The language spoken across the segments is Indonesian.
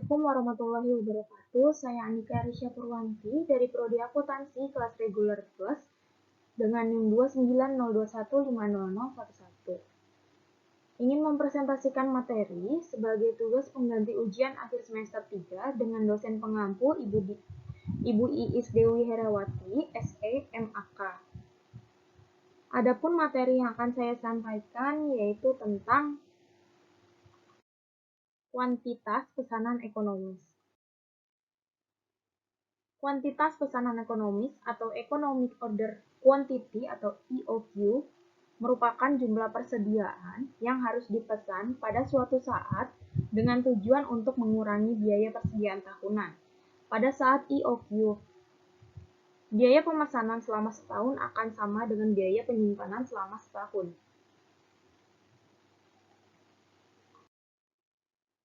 Assalamualaikum warahmatullahi wabarakatuh. Saya Andika Arisya Purwanti dari Prodi Akuntansi kelas reguler plus dengan NIM 290215001. Ingin mempresentasikan materi sebagai tugas pengganti ujian akhir semester 3 dengan dosen pengampu Ibu Iis Dewi Herawati, SE, MAK. Adapun materi yang akan saya sampaikan yaitu tentang kuantitas pesanan ekonomis. Kuantitas pesanan ekonomis atau Economic Order Quantity atau EOQ merupakan jumlah persediaan yang harus dipesan pada suatu saat dengan tujuan untuk mengurangi biaya persediaan tahunan. Pada saat EOQ, biaya pemesanan selama setahun akan sama dengan biaya penyimpanan selama setahun.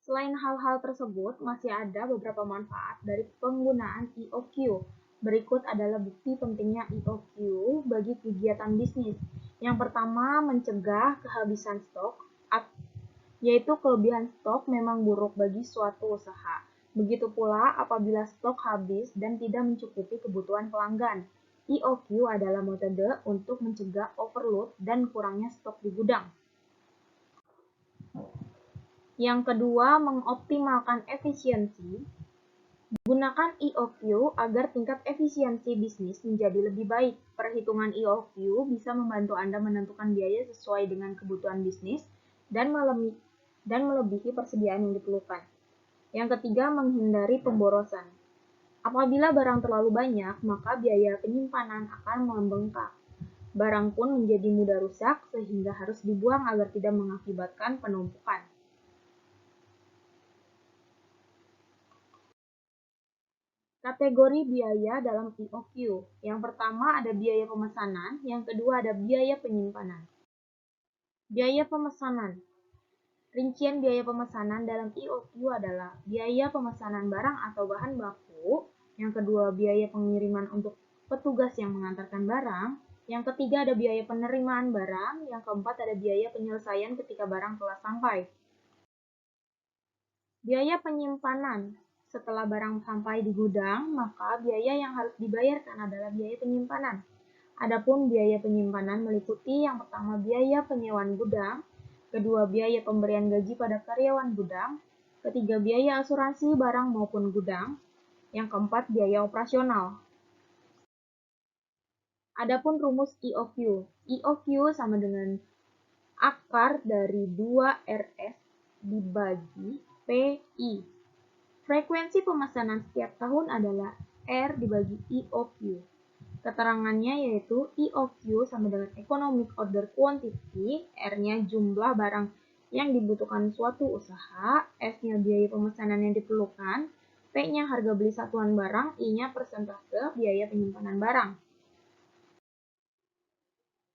Selain hal-hal tersebut, masih ada beberapa manfaat dari penggunaan EOQ. Berikut adalah bukti pentingnya EOQ bagi kegiatan bisnis. Yang pertama, mencegah kehabisan stok, yaitu kelebihan stok memang buruk bagi suatu usaha. Begitu pula apabila stok habis dan tidak mencukupi kebutuhan pelanggan. EOQ adalah metode untuk mencegah overload dan kurangnya stok di gudang. Yang kedua, mengoptimalkan efisiensi. Gunakan EOQ agar tingkat efisiensi bisnis menjadi lebih baik. Perhitungan EOQ bisa membantu Anda menentukan biaya sesuai dengan kebutuhan bisnis dan melebihi persediaan yang diperlukan. Yang ketiga, menghindari pemborosan. Apabila barang terlalu banyak, maka biaya penyimpanan akan membengkak. Barang pun menjadi mudah rusak sehingga harus dibuang agar tidak mengakibatkan penumpukan. Kategori biaya dalam EOQ. Yang pertama ada biaya pemesanan, yang kedua ada biaya penyimpanan. Biaya pemesanan. Rincian biaya pemesanan dalam EOQ adalah biaya pemesanan barang atau bahan baku, yang kedua biaya pengiriman untuk petugas yang mengantarkan barang, yang ketiga ada biaya penerimaan barang, yang keempat ada biaya penyelesaian ketika barang telah sampai. Biaya penyimpanan. Setelah barang sampai di gudang, maka biaya yang harus dibayarkan adalah biaya penyimpanan. Adapun biaya penyimpanan meliputi yang pertama biaya penyewaan gudang, kedua biaya pemberian gaji pada karyawan gudang, ketiga biaya asuransi barang maupun gudang, yang keempat biaya operasional. Adapun rumus EOQ. EOQ sama dengan akar dari 2RS dibagi PI. Frekuensi pemesanan setiap tahun adalah R dibagi EOQ. Keterangannya yaitu EOQ sama dengan Economic Order Quantity, R-nya jumlah barang yang dibutuhkan suatu usaha, S-nya biaya pemesanan yang diperlukan, P-nya harga beli satuan barang, I-nya persentase biaya penyimpanan barang.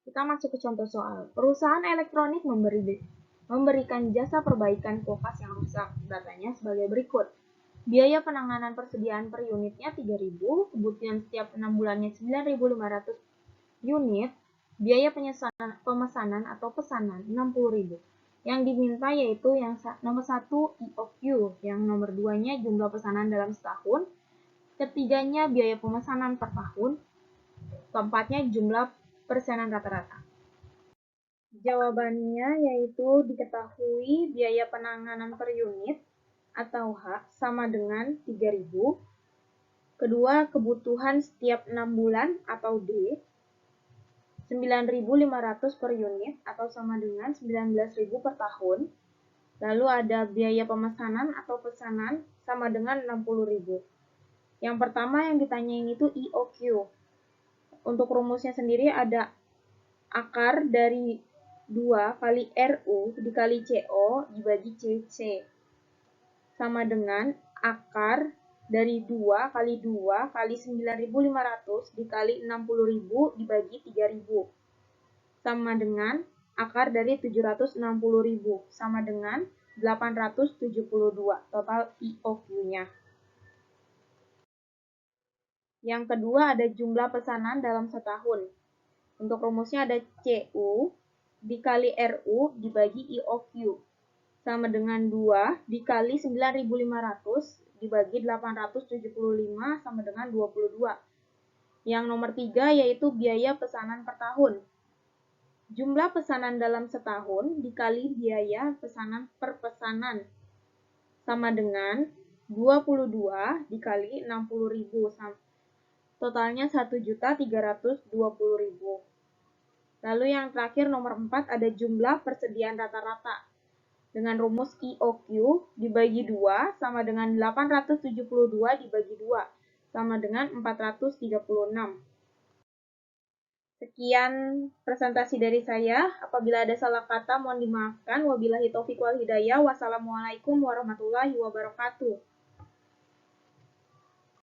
Kita masuk ke contoh soal. Perusahaan elektronik memberikan jasa perbaikan kulkas yang rusak. Datanya sebagai berikut. Biaya penanganan persediaan per unitnya 3.000, kebutuhan setiap 6 bulannya 9.500 unit, biaya pemesanan atau pesanan 60.000. Yang diminta yaitu yang nomor 1 EOQ, yang nomor 2-nya jumlah pesanan dalam setahun, ketiganya biaya pemesanan per tahun, keempatnya jumlah persenan rata-rata. Jawabannya yaitu diketahui biaya penanganan per unit atau H sama dengan 3.000. Kedua, kebutuhan setiap 6 bulan atau D 9.500 per unit atau sama dengan 19.000 per tahun. Lalu ada biaya pemesanan atau pesanan sama dengan 60.000. Yang pertama yang ditanyain itu EOQ. Untuk rumusnya sendiri ada akar dari 2 kali RU dikali CO dibagi CC. Sama dengan akar dari 2 kali 2 kali 9.500 dikali 60.000 dibagi 3.000. Sama dengan akar dari 760.000. Sama dengan 872. Total EOQ-nya. Yang kedua ada jumlah pesanan dalam setahun. Untuk rumusnya ada CU dikali RU dibagi EOQ. sama dengan 2 dikali 9.500 dibagi 875 sama dengan 22. Yang nomor 3 yaitu biaya pesanan per tahun. Jumlah pesanan dalam setahun dikali biaya pesanan per pesanan sama dengan 22 dikali 60.000. Totalnya 1.320.000. Lalu yang terakhir nomor 4 ada jumlah persediaan rata-rata. Dengan rumus IOQ dibagi 2 sama dengan 872 dibagi 2 sama dengan 436. Sekian presentasi dari saya. Apabila ada salah kata mohon dimaafkan. Wabillahi taufiq wal hidayah. Wassalamualaikum warahmatullahi wabarakatuh.